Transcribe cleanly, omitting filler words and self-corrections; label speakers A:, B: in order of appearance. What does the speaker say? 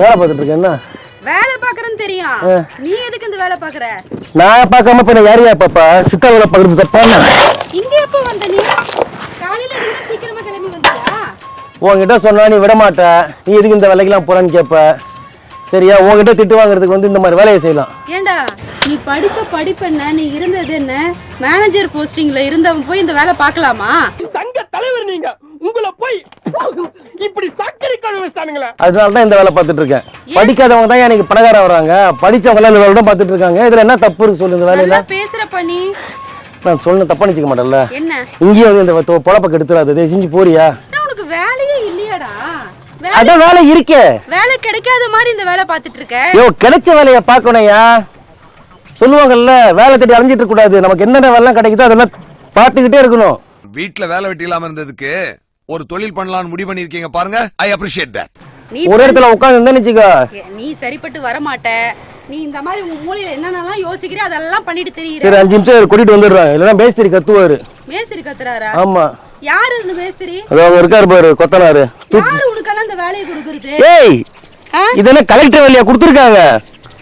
A: வேலை பார்த்துட்டு இருக்கேன். என்ன
B: வேலை பாக்குறேன்னு தெரியும், நீ எதுக்கு இந்த வேலை பாக்குற?
A: நான் பார்க்காம இப்ப யாரையா பாப்பா? சித்தா வேலை பார்க்கறது தப்பா?
B: இங்க எப்போ வந்த நீ? காலையில இருந்து சீக்கிரமா கிளம்பி வந்தியா?
A: உன்கிட்ட சொன்னா நீ விட மாட்ட. நீ எதுக்கு இந்த வேலைக்கெல்லாம் போறான்னு கேட்ப. சரியா? உன்கிட்ட திட்டு வாங்குறதுக்கு வந்து இந்த மாதிரி வேலையை செய்யலாம்.
B: ஏண்டா நீ படிச்ச படிப்பு என்ன, நீ இருந்தது என்ன? மேனேஜர் போஸ்டிங்ல இருந்தவன் போய் இந்த வேலை பார்க்கலாமா?
C: சங்க தலைவர் நீங்க, உங்களை போய் இப்படி சக்கரை கழுவி வச்சானுங்களே.
A: அதனாலதான் இந்த வேலை பார்த்துட்டு இருக்கேன். படிக்காதவங்க தான் எனக்கு பணக்காரா வராங்க, படிச்சவங்க எல்லாம் இந்த வேலை தான் பார்த்துட்டு இருக்காங்க. இதுல என்ன தப்பு இருக்கு சொல்லுங்க? வேலையில
B: பேசுற பண்ணி
A: நான் சொன்ன தப்பா நினைச்சுக்க மாட்டேன்ல.
B: என்ன
A: இங்கேயே வந்து இந்த பொழப்ப கெடுத்துறாது. செஞ்சு போறியா?
B: உனக்கு வேலையே இல்லையாடா?
A: அதான் வேலை இருக்கே.
B: வேலை கிடைக்காத மாதிரி இந்த வேலை பார்த்துட்டு இருக்க.
A: யோ, கிடைச்ச வேலையை பார்க்கணும்யா. சொல்லுவாங்கல்ல, வேலை தேடி அலைஞ்சிட்டு இருக்க கூடாது. நமக்கு என்னென்ன வேலை கிடைக்குதோ அதெல்லாம் பார்த்துக்கிட்டே இருக்கணும்.
D: வீட்டுல வேலை வெட்டி இல்லாம இருந்ததுக்கு ஒரு தொழில் பண்ணலாம்னு முடிவு பண்ணிருக்கீங்க பாருங்க. I appreciate that.
A: ஒரு இடத்துல உட்கார்ந்து இருந்தா நிச்சுக்கோ,
B: நீ சரிப்பட்டு வர மாட்ட. நீ இந்த மாதிரி உங்க மூளையில என்னென்னலாம் யோசிக்கிற அதெல்லாம் பண்ணிட்டு தெரியுற.
A: சரி, 5 நிமிஷம் கூட்டிட்டு வந்துடுறாங்க. இல்லைன்னா மேஸ்திரி கத்துவாரு.
B: மேஸ்திரி கத்துறாரா?
A: ஆமா.
B: யாரு இந்த மேஸ்திரி?
A: அவங்க இருக்காரு பாரு, கொத்தனாரு.
B: யாரு உனக்கெல்லாம் இந்த வேலையை கொடுக்கறது?
A: ஏய், இதெல்லாம் கலெக்டர் வேலையா கொடுத்துருக்காங்க.